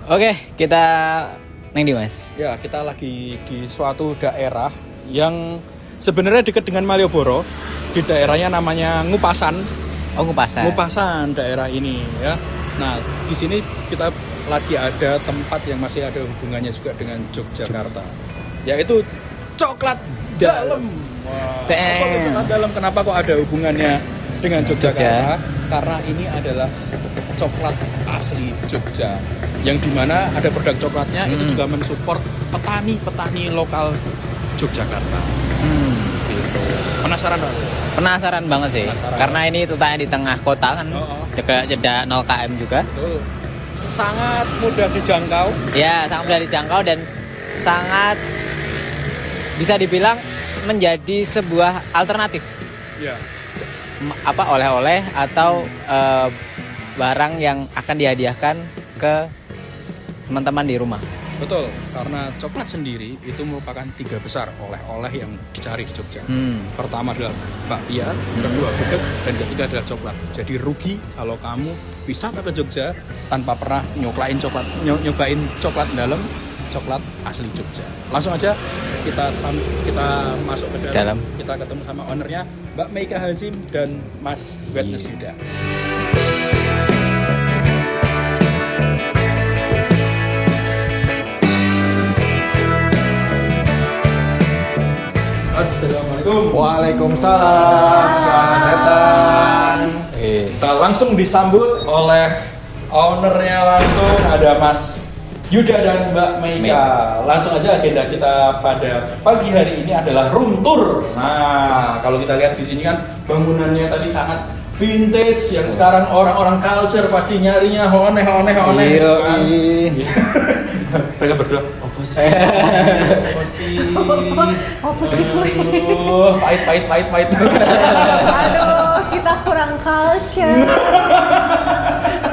Oke, kita neng di Mas. Ya, kita lagi di suatu daerah yang sebenarnya dekat dengan Malioboro. Di daerahnya namanya Ngupasan. Oh, Ngupasan. Ngupasan daerah ini ya. Nah, di sini kita lagi ada tempat yang masih ada hubungannya juga dengan Yogyakarta. Yaitu coklat dalam. Wah, apa itu coklat dalam? Kenapa kok ada hubungannya dengan Yogyakarta? Karena ini adalah coklat asli Jogja. Yang dimana ada produk coklatnya itu juga mensupport petani lokal Yogyakarta. Gitu. Penasaran Pak? Penasaran banget sih. Karena ini letaknya di tengah kota kan. Jeda 0 km juga. Betul. Sangat mudah dijangkau. Ya, sangat mudah dijangkau dan sangat bisa dibilang menjadi sebuah alternatif. Ya. Oleh-oleh atau barang yang akan dihadiahkan ke teman-teman di rumah. Betul, karena coklat sendiri itu merupakan 3 besar oleh-oleh yang dicari di Jogja. Pertama adalah bakpia, kedua gudeg, dan ketiga adalah coklat. Jadi rugi kalau kamu wisata ke Jogja tanpa pernah nyobain coklat dalam, coklat asli Jogja. Langsung aja kita masuk ke dalam. Kita ketemu sama ownernya, Mbak Meika Hazim dan Mas Wetness Yuda. Assalamualaikum. Waalaikumsalam. Selamat datang. Kita langsung disambut oleh ownernya langsung, ada Mas Yuda dan Mbak Meika. Langsung aja agenda kita pada pagi hari ini adalah room tour. Nah, kalau kita lihat di sini kan bangunannya tadi sangat vintage yang sekarang orang-orang culture pasti nyarinya honeh. Iya. Kan? Mereka berdua apa sih? Pahit. Aduh, kita kurang culture.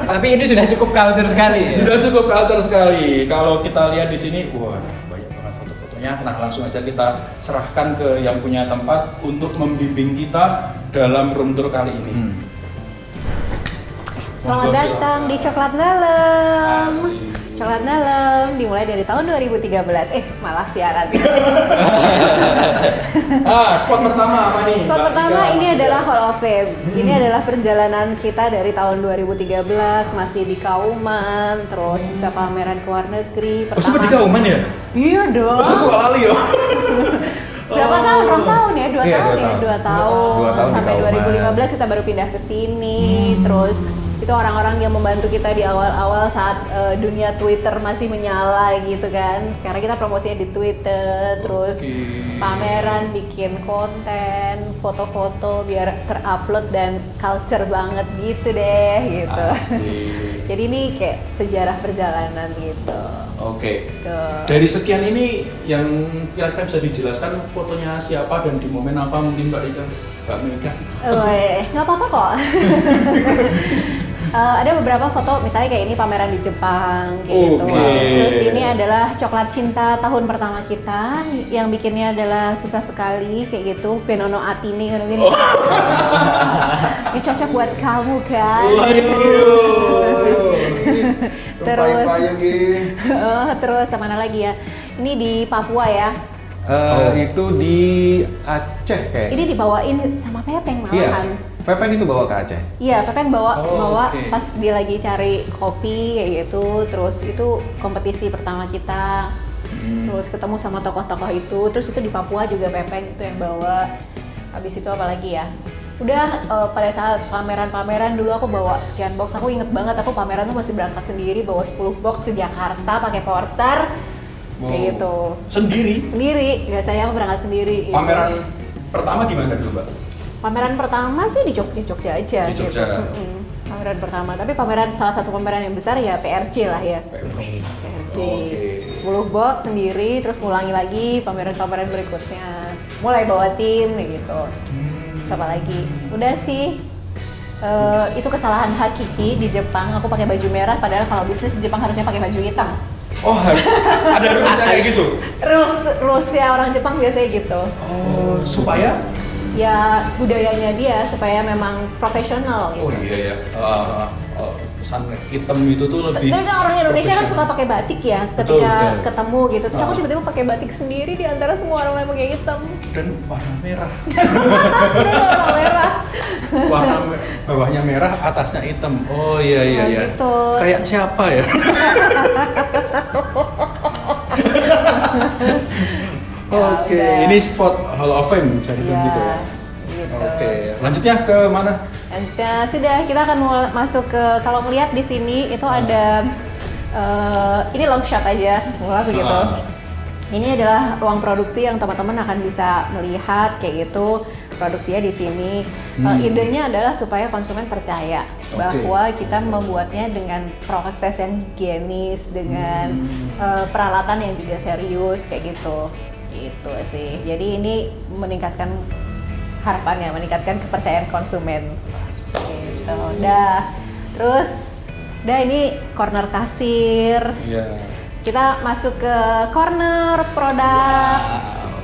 Tapi ini sudah cukup culture sekali. Sudah cukup culture sekali. Kalau kita lihat di sini, waduh banyak banget foto-fotonya. Nah, langsung aja kita serahkan ke yang punya tempat untuk membimbing kita dalam room tour kali ini. Selamat datang di Coklat Dalam. Asik. Coklat Dalam dimulai dari tahun 2013. Malah siaran. Spot pertama apa nih? Spot pertama ini adalah Hall of Fame. Ini adalah perjalanan kita dari tahun 2013, masih di Kauman, terus bisa pameran ke luar negeri. Oh, sempat di Kauman ya? Iya dong. Aku lali ya. Berapa tahun? Berapa tahun ya? 2 Iya, tahun ya? 2 tahun. 2 tahun Sampai di Kauman. 2015 kita baru pindah ke sini. Terus itu orang-orang yang membantu kita di awal-awal saat dunia Twitter masih menyala gitu kan. Karena kita promosinya di Twitter, terus pameran, bikin konten, foto-foto biar terupload dan culture banget gitu deh gitu. Asik. Jadi ini kayak sejarah perjalanan gitu. Oke. Tuh. Dari sekian ini yang kira-kira bisa dijelaskan fotonya siapa dan di momen apa mungkin Mbak Ika, Mbak Meika? Nggak apa-apa kok. Ada beberapa foto, misalnya kayak ini pameran di Jepang, kayak gitu. Terus ini adalah coklat cinta tahun pertama kita, yang bikinnya adalah susah sekali, kayak gitu. Benono Atini, kan gini. Ini cocok buat kamu kan? Terus mana lagi ya? Ini di Papua ya. Itu di Aceh kayak. Ini dibawain sama Pepeng malahan. Iya. Pepeng itu bawa ke Aceh. Iya, Pepeng bawa Oke. pas dia lagi cari kopi kayak gitu. Terus itu kompetisi pertama kita. Terus ketemu sama tokoh-tokoh itu. Terus itu di Papua juga Pepeng itu yang bawa. Habis itu apa lagi ya? Udah pada saat pameran-pameran dulu aku bawa sekian box. Aku inget banget aku pameran tuh masih berangkat sendiri bawa 10 box ke Jakarta pakai porter. Kayak gitu. Sendiri? Sendiri. Biasanya aku berangkat sendiri. Pameran pertama di mana dulu, Mbak? Pameran pertama sih di Jogja aja. Di Jogja. Gitu. Pameran pertama, tapi salah satu pameran yang besar ya PRC lah ya. PRC. Oke. 10 box sendiri, terus ngulangi lagi pameran-pameran berikutnya. Mulai bawa tim kayak gitu. Siapa lagi? Udah sih. Itu kesalahan hakiki di Jepang. Aku pakai baju merah, padahal kalau bisnis di Jepang harusnya pakai baju hitam. Oh, ada rulesnya kayak gitu? Rulesnya orang Jepang biasanya gitu. Oh, supaya? Ya budayanya dia supaya memang profesional gitu. Oh iya ya. kesan hitam itu tuh lebih. Tapi kan orang Indonesia kan suka profesional. pakai batik ya, Betul, ketika betul. ketemu gitu. Terus aku tiba-tiba pakai batik sendiri di antara semua orang yang pakai hitam. Dan warna merah. Dan orang merah. Bawahnya merah, atasnya hitam. Oh iya iya Oh, iya. gitu. Kayak siapa ya? Oke, udah. ini spot Hall of Fame bisa dibilang gitu ya. Gitu. Oke, lanjutnya ke mana? Dan sudah kita akan masuk ke, kalau melihat di sini itu ada ini long shot aja, mulai begitu. Ah. Ini adalah ruang produksi yang teman-teman akan bisa melihat kayak gitu produksinya di sini. Idenya adalah supaya konsumen percaya bahwa kita membuatnya dengan proses yang higienis, dengan peralatan yang juga serius kayak gitu. Gitu sih. Jadi ini meningkatkan harapannya, meningkatkan kepercayaan konsumen. Gitu. Terus ini corner kasir. Iya. Kita masuk ke corner produk.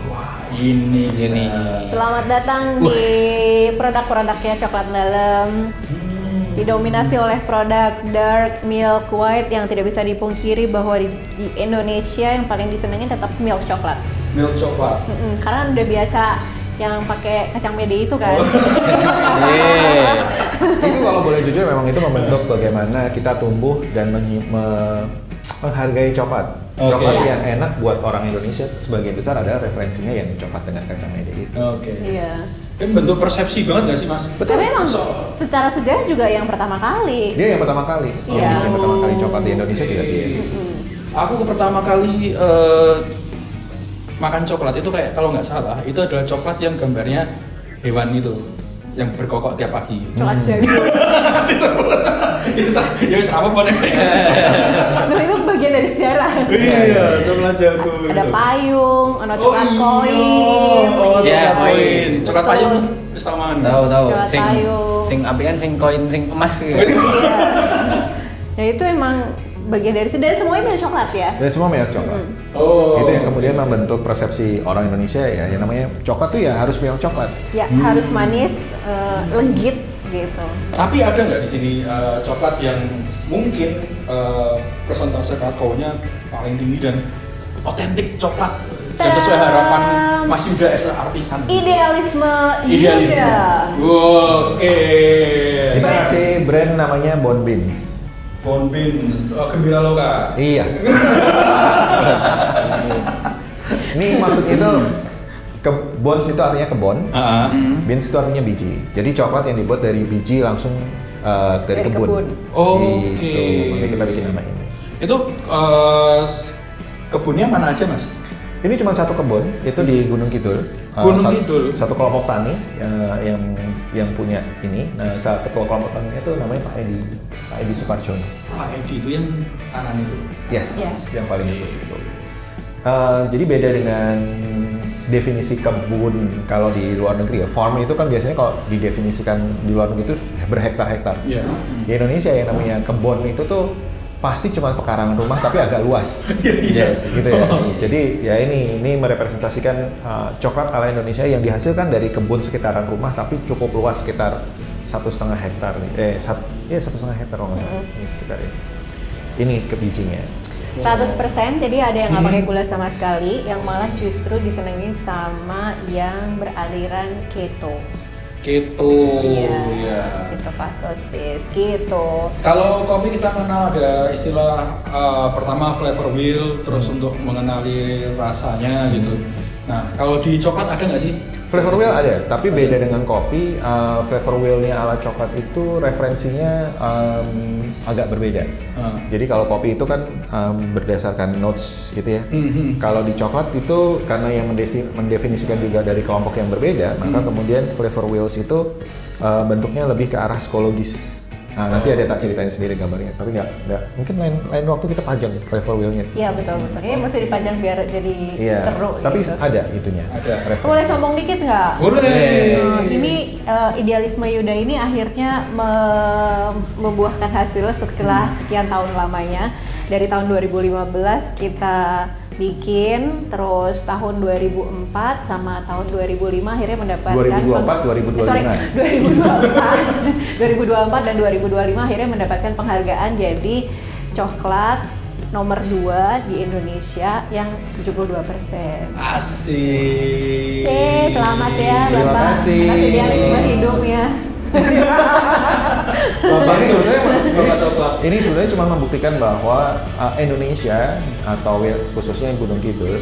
Wah, ini. Selamat datang di produk-produknya Coklat Dalam. Didominasi oleh produk dark milk white yang tidak bisa dipungkiri bahwa di Indonesia yang paling disenengin tetap milk coklat. Milk coklat. Karena udah biasa yang pakai kacang mede itu kan. Itu kalau boleh jujur memang itu membentuk bagaimana kita tumbuh dan menghargai coklat. Oke. Coklat yang enak buat orang Indonesia sebagian besar adalah referensinya yang coklat dengan kacang mede itu. Oke. Iya. Ini bentuk persepsi banget gak sih Mas? Tapi memang secara sejarah juga yang pertama kali. Dia yang pertama kali. Iya. Yang pertama kali coklat di Indonesia juga dia. Aku pertama kali makan coklat itu kayak kalau nggak salah itu adalah coklat yang gambarnya hewan itu yang berkokok tiap pagi. Coklat jago. Disebut. Ya bisa apa pun. Nah, itu bagian dari sejarah. Iya, coklat jago. Ada gitu. payung, ada Oh coklat iya. koin. Oh, Iya, coklat koin. koin. Coklat Betul. payung wis tau mangan. Tahu Coklat sing payung. sing apian sing koin sing emas gitu. Nah itu emang bagian dari semuanya milk coklat ya. Dan semua merek coklat. Oh. Itu yang kemudian membentuk persepsi orang Indonesia ya, yang namanya coklat tuh ya harus milk coklat. Ya harus manis, legit gitu. Tapi ada nggak di sini coklat yang mungkin persentase kakaonya paling tinggi dan otentik coklat dan sesuai harapan Mas Yuda as a artisan? Idealisme. Idealisme. Yuda. Oke. Kita kasih brand namanya Bon Beans. Bon Beans, Gembira Loka. Iya. Ini maksudnya itu Bons itu artinya kebon, beans itu artinya biji. Jadi coklat yang dibuat dari biji langsung dari Dari kebun. kebun. Oke. Gitu. Makanya kita bikin nama ini. Itu kebunnya mana aja Mas? Ini cuma satu kebun, itu di Gunung Kidul. Gunung Kidul? Satu kelompok tani yang punya ini. Nah, satu kelompok tani itu namanya Pak Edi Suparjono. Pak Edi itu yang kanan itu. Yes, Yes. yang paling bagus itu. Jadi beda dengan definisi kebun kalau di luar negeri ya. Farm itu kan biasanya kalau didefinisikan di luar negeri itu berhektar-hektar. Iya. Di Indonesia yang namanya kebun itu tuh pasti cuma pekarangan rumah tapi agak luas. Yes. Gitu ya. Jadi ya ini merepresentasikan coklat ala Indonesia yang dihasilkan dari kebun sekitaran rumah tapi cukup luas sekitar 1,5 hektar. 1,5 hektar kalau nggak salah. Ini sekitar ini. Ini ke bijinya. 100%, jadi ada yang nggak pakai gula sama sekali, yang malah justru disenengin sama yang beraliran keto. Keto. Iya. Ya. Ketofastosis, keto. Kalau kopi kita kenal ada istilah pertama flavor wheel, terus untuk mengenali rasanya gitu. Nah, kalau di coklat ada nggak sih? Flavor wheel ada, tapi beda dengan kopi. Flavor wheel-nya ala coklat itu referensinya agak berbeda. Jadi kalau kopi itu kan berdasarkan notes gitu ya. Kalau di coklat itu karena yang mendefinisikan juga dari kelompok yang berbeda, maka kemudian flavor wheels itu bentuknya lebih ke arah psikologis. Nah, nanti ada tak ceritain sendiri gambarnya, tapi nggak mungkin lain waktu kita pajang flavor wheel-nya. Iya betul. Ini mesti dipajang biar jadi Iya, seru. tapi gitu. ada itunya. Ada. Boleh sombong dikit nggak? Boleh. Ini idealisme Yuda ini akhirnya membuahkan hasil setelah sekian tahun lamanya. Dari tahun 2015 kita bikin, terus tahun 2004 sama tahun 2005 akhirnya mendapatkan 2024 dan 2025 akhirnya mendapatkan penghargaan jadi coklat nomor 2 di Indonesia yang 72%. Asik. Selamat ya Terima Bapak. kasih. Masih dia lingkungan hidup ya. Ini sebenarnya Bapak coklat. ini sebenarnya cuma membuktikan bahwa Indonesia atau khususnya Gunung Kidul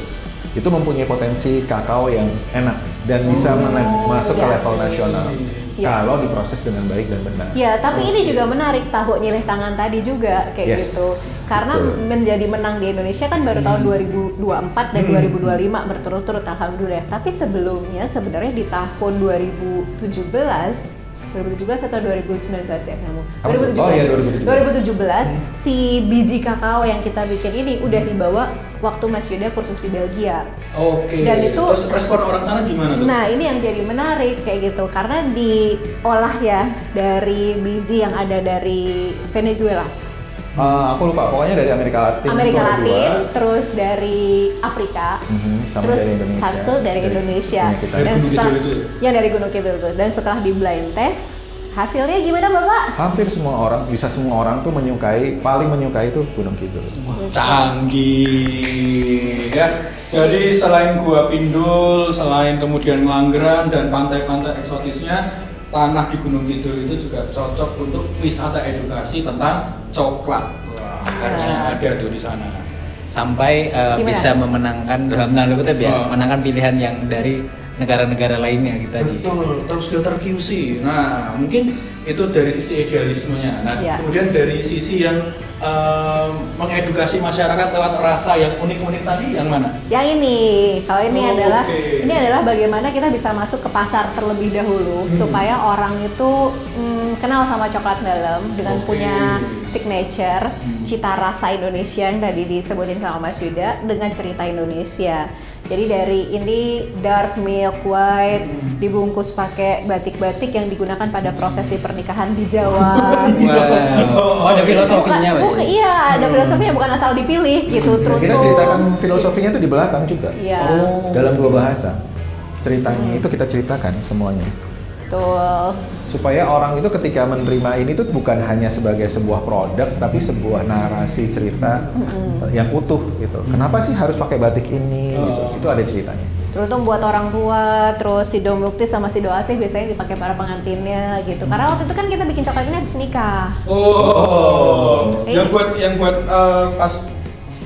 itu mempunyai potensi kakao yang enak dan bisa masuk ke iya. level nasional Iya. kalau diproses dengan baik dan benar. Ya, tapi ini juga menarik tahu nyilih tangan tadi juga kayak Yes, gitu. Karena betul. menjadi menang di Indonesia kan baru tahun 2024 dan 2025 berturut-turut alhamdulillah. Tapi sebelumnya sebenarnya di tahun 2017 atau 2019 ya kamu? Oh iya, 2017 si biji kakao yang kita bikin ini udah dibawa waktu Mas Yuda kursus di Belgia. Oke. Dan itu- terus respon orang sana gimana tuh? Nah ini yang jadi menarik kayak gitu karena diolah ya dari biji yang ada dari Venezuela, Aku lupa, pokoknya dari Amerika Latin. Amerika itu ada Latin, dua. terus dari Afrika, Sama terus dari Indonesia. satu dari Indonesia. punya kita. Dari Gunung setelah Kidul itu ya? yang dari Gunung Kidul itu. Dan setelah di blind test hasilnya gimana Bapak? Hampir semua orang, bisa semua orang tuh paling menyukai tuh Gunung Kidul. Canggih ya. Jadi selain Gua Pindul, selain kemudian Ngelanggeran dan pantai-pantai eksotisnya, tanah di Gunung Kidul itu juga cocok untuk wisata edukasi tentang coklat. Wah, harusnya ada tuh di sana. Sampai Gimana? bisa memenangkan dalam tanda kutip ya, Oh. menangkan pilihan yang dari negara-negara lainnya gitu aja. Betul, terus filter QC. Nah, mungkin itu dari sisi idealismenya. Nah, Iya. kemudian dari sisi yang mengedukasi masyarakat lewat rasa yang unik-unik tadi yang mana? Yang ini, kalau ini Oh, adalah oke. ini adalah bagaimana kita bisa masuk ke pasar terlebih dahulu supaya orang itu kenal sama coklat dalam dengan Oke. punya signature cita rasa Indonesia yang tadi disebutin sama Mas Yuda dengan cerita Indonesia. Jadi dari ini dark milk white dibungkus pakai batik-batik yang digunakan pada prosesi pernikahan di Jawa. Wow. Oh, ada filosofinya, Pak. Iya, ada filosofinya bukan asal dipilih gitu. Dan kita ceritakan filosofinya tuh di belakang juga. Iya. Dalam 2 bahasa. Ceritanya itu kita ceritakan semuanya. Betul. Supaya orang itu ketika menerima ini tuh bukan hanya sebagai sebuah produk tapi sebuah narasi cerita yang utuh gitu. Kenapa sih harus pakai batik ini? Gitu. Itu ada ceritanya. Teruntung buat orang tua, terus si Domukti sama si Doasih biasanya dipakai para pengantinnya gitu. Karena waktu itu kan kita bikin coklat ini habis nikah. Yang buat pas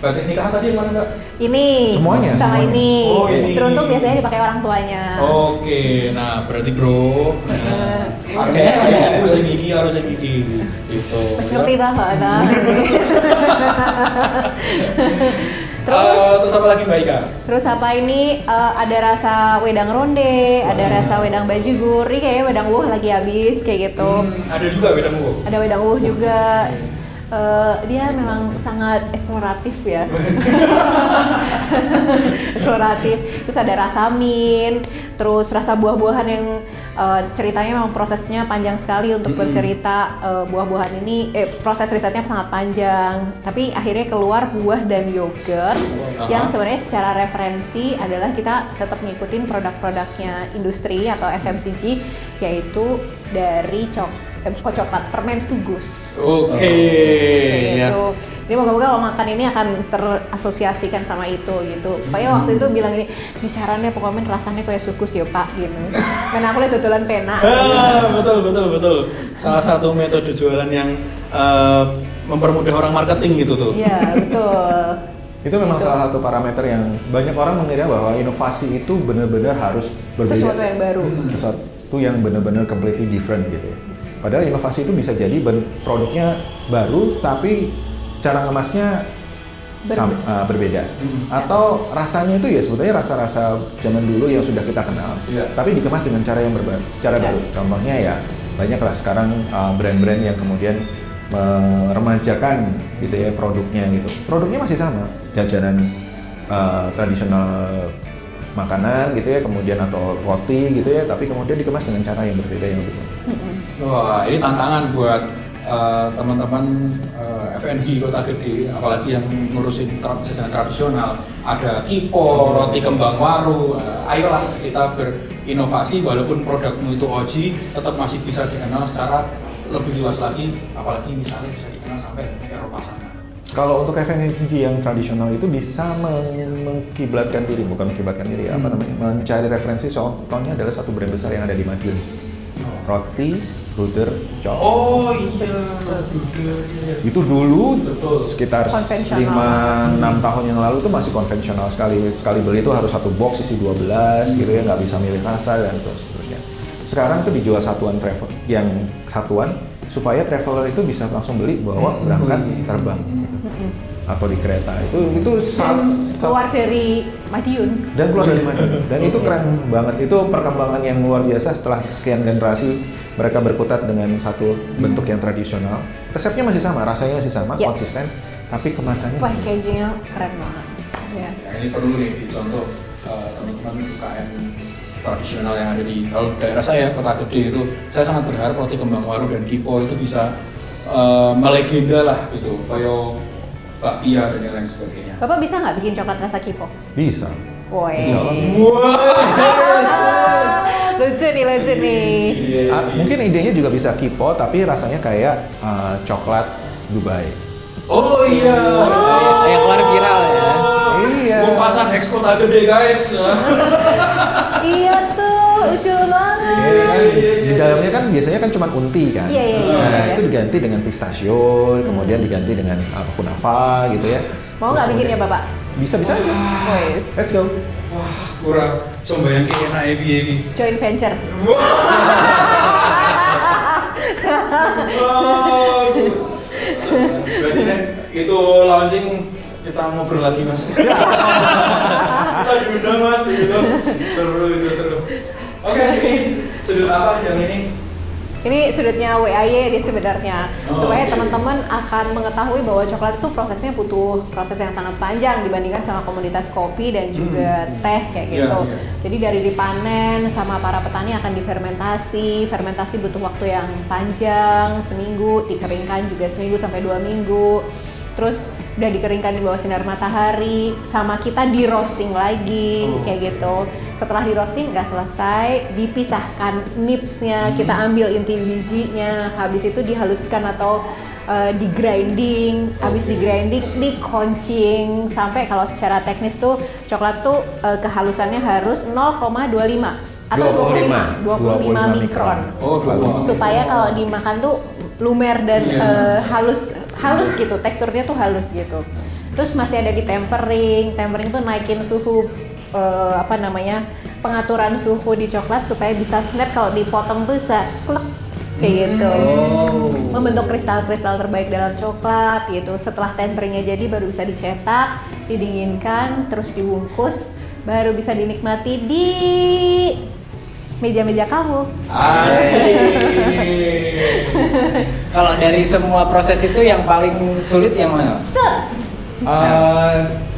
batik nikahan tadi yang mana Mbak? Ini Semuanya, sama semuanya. ini. Oh, ini. Teruntung biasanya dipakai orang tuanya. Oke, nah berarti bro, harus yang iki, gitu. Seperti itu Pak. Nah. Terus apa lagi Mbak Ika? Terus apa ini ada rasa wedang ronde, ada rasa wedang bajigur. Ini kayaknya wedang wuh lagi habis kayak gitu. Ada juga beda mu. Ada wedang wuh juga. Dia memang sangat eksploratif ya. Eksploratif. Terus ada rasa mint, terus rasa buah-buahan yang ceritanya memang prosesnya panjang sekali untuk bercerita. Buah-buahan ini proses risetnya sangat panjang, tapi akhirnya keluar buah dan yogurt yang sebenarnya secara referensi adalah kita tetap ngikutin produk-produknya industri atau FMCG, yaitu dari coklat permen sugus. Oke. Ya. Gitu. Jadi moga-moga kalau makan ini akan terasosiasikan sama itu gitu. Pokoknya waktu itu bilang ini bicaranya pokoknya rasanya kayak sugus ya Pak gitu. Karena aku lihat tutulan pena. Betul. Salah satu metode jualan yang mempermudah orang marketing gitu tuh. Iya betul. Itu memang salah satu parameter yang banyak orang mengira bahwa inovasi itu benar-benar harus berbeda. Sesuatu yang baru. Sesuatu yang benar-benar completely different gitu ya. Padahal inovasi itu bisa jadi produknya baru tapi cara ngemasnya berbeda. Atau rasanya itu ya sebetulnya rasa-rasa zaman dulu yang sudah kita kenal. Iya. Tapi dikemas dengan cara yang baru. Contohnya ya banyaklah sekarang brand-brand yang kemudian meremajakan gitu ya produknya gitu. Produknya masih sama, jajanan tradisional makanan gitu ya, kemudian atau roti gitu ya, tapi kemudian dikemas dengan cara yang berbeda yang lebih. Wah, ini tantangan buat teman-teman F&B kota gede, apalagi yang ngurusin jajanan tradisional, ada kipo, roti kembang waru, ayolah kita berinovasi walaupun produkmu itu oji, tetap masih bisa dikenal secara lebih luas lagi, apalagi misalnya bisa dikenal sampai Eropa sana. Kalau untuk FNCG yang tradisional itu bisa mengkiblatkan diri, bukan mengkiblatkan diri, mencari referensi. Contohnya adalah satu brand besar yang ada di Madiun, roti Bruder Chow. Oh iya, Bruder. Itu dulu Betul. sekitar 5-6 Konvensional. tahun yang lalu itu masih konvensional sekali. Sekali beli itu harus satu box isi 12 gitu ya, nggak bisa milih rasa dan terusnya. Sekarang itu dijual satuan travel, yang satuan supaya traveler itu bisa langsung beli, bawa berangkat terbang atau di kereta. Itu Keluar dari Madiun. dan keluar dari Madiun. Dan itu keren banget. Itu perkembangan yang luar biasa setelah sekian generasi mereka berkutat dengan satu bentuk yang tradisional. Resepnya masih sama, rasanya masih sama, Yep. konsisten, tapi kemasannya Packagingnya keren banget. Ya. Nah, ini perlu nih dicontoh teman-teman UKM tradisional yang ada di kalau daerah saya kota gede itu, saya sangat berharap roti kembang waru dan kipo itu bisa melegenda lah gitu, kayak bakpia dan yang lain sebagainya. Bapak bisa nggak bikin coklat rasa kipo? bisa. Woi. Insya Allah. Lucu nih. Mungkin idenya juga bisa kipo, tapi rasanya kayak coklat Dubai. Oh iya. Yang keluar viral ya. Iya. Mau pasang Ex Kota Gede guys. Iya tuh, lucu banget. Iya kan? Di dalamnya kan biasanya kan cuma unti kan. Iya. Nah, itu diganti dengan pistachio, kemudian diganti dengan kunafa gitu ya. Mau nggak bikinnya Bapak? Bisa aja. Wes. Let's go. Wah, kurang coba yang enak ya piye. Joint venture. Berarti nih itu launching kita ngobrol lagi mas. Kita diundang mas gitu. Seru itu seru. Oke, ini sudut apa yang ini? Ini sudutnya WAY dia sebenarnya, supaya teman-teman akan mengetahui bahwa coklat itu prosesnya butuh proses yang sangat panjang dibandingkan sama komoditas kopi dan juga teh kayak gitu. Iya. Jadi dari dipanen sama para petani akan difermentasi, fermentasi butuh waktu yang panjang, seminggu, dikeringkan juga seminggu sampai 2 minggu. Terus udah dikeringkan di bawah sinar matahari, sama kita di roasting lagi kayak gitu. Setelah di roasting nggak selesai, dipisahkan nipsnya, kita ambil inti bijinya, habis itu dihaluskan atau di grinding, habis di grinding dikoncing sampai kalau secara teknis tuh coklat tuh kehalusannya harus 0,25 atau 25 mikron. Oh, 25. Supaya kalau dimakan tuh lumer dan halus gitu, teksturnya tuh halus gitu. Terus masih ada di tempering tuh naikin suhu pengaturan suhu di coklat supaya bisa snap, kalau dipotong tuh bisa klek kayak gitu. Membentuk kristal-kristal terbaik dalam coklat gitu. Setelah temperingnya jadi baru bisa dicetak, didinginkan, terus dibungkus, baru bisa dinikmati di meja-meja kamu. Kalau dari semua proses itu yang paling sulit yang mana?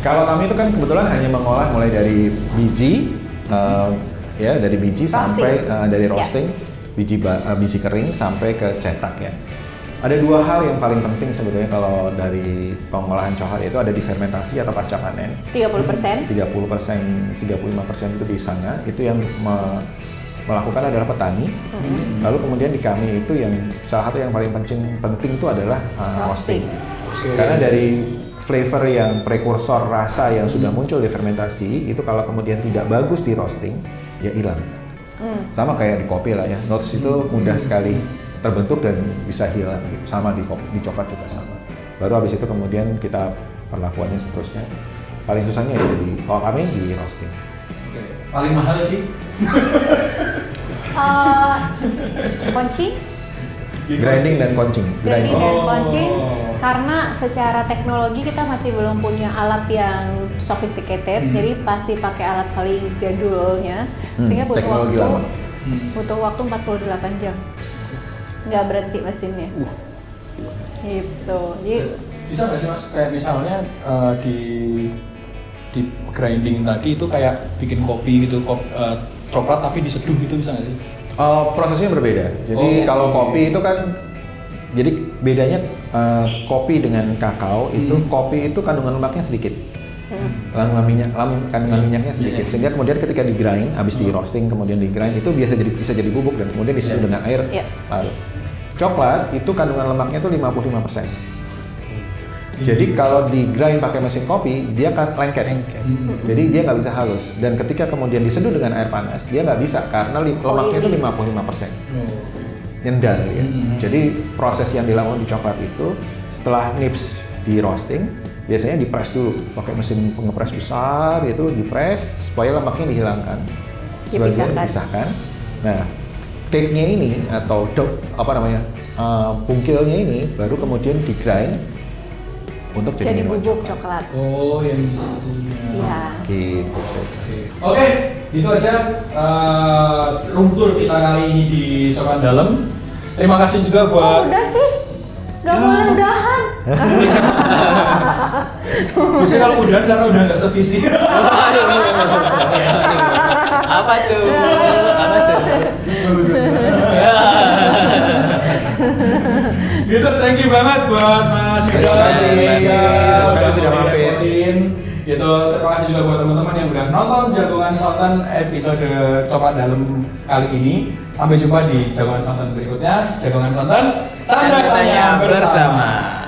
Kalau kami itu kan kebetulan hanya mengolah mulai dari biji, dari biji sampai dari roasting, biji kering sampai ke cetak ya. Ada 2 hal yang paling penting sebetulnya kalau dari pengolahan coklat, itu ada di fermentasi atau pasca panen. 30%. 30%, 35% itu di sana, itu yang melakukan adalah petani. Lalu kemudian di kami itu yang salah satu yang paling penting itu adalah roasting. Karena dari flavor yang prekursor rasa yang sudah muncul di fermentasi itu kalau kemudian tidak bagus di roasting ya hilang. Sama kayak di kopi lah ya, notes itu mudah sekali terbentuk dan bisa hilang gitu. Sama di coklat juga sama. Baru habis itu kemudian kita perlakuannya seterusnya. Paling susahnya ya kalau kami di roasting. Paling mahal sih? Koncing, Grinding dan koncing. grinding dan Oh. koncing, karena secara teknologi kita masih belum punya alat yang sophisticated, jadi pasti pakai alat paling jadulnya, sehingga butuh teknologi waktu lama. butuh waktu 48 jam, nggak berhenti mesinnya. Gitu. Jadi Bisa nggak sih mas, kayak misalnya di grinding tadi itu kayak bikin kopi gitu, coklat tapi diseduh gitu, bisa nggak sih? Prosesnya berbeda. Jadi kalau kopi itu kan, jadi bedanya kopi dengan kakao itu kopi itu kandungan lemaknya sedikit, kandungan minyaknya sedikit, sehingga kemudian ketika di grind, habis di roasting kemudian di grind itu bisa jadi bubuk dan kemudian diseduh dengan air larut. Coklat itu kandungan lemaknya itu 55%. Jadi kalau di grind pakai mesin kopi dia akan lengket. Jadi dia nggak bisa halus. Dan ketika kemudian diseduh dengan air panas dia nggak bisa karena lemaknya itu 55%. Nyendar ya. Jadi proses yang dilakukan di coklat itu setelah nips di roasting biasanya di-press dulu pakai mesin pengepres besar itu di-press supaya lemaknya dihilangkan. Sebagian dipisahkan. Nah, cake-nya ini atau pungkilnya ini baru kemudian di-grind untuk jadi bubuk coklat. Oh, yang disitunya. Iya. Gitu. Oke, itu aja room tour kita kali ini di Coklat Dalam. Terima kasih juga buat. Udah sih, nggak boleh udahan. Biasanya kalau udahan karena udah nggak sevisi. Apa tuh? Gitu, thank you banget buat Mas Yuda. Terima kasih sudah mampir. Gitu, terima kasih juga buat teman-teman yang udah nonton Jagongan Santan episode Coklat Dalam kali ini. Sampai jumpa di Jagongan Santan berikutnya. Jagongan Santan, Canda Tanya bersama.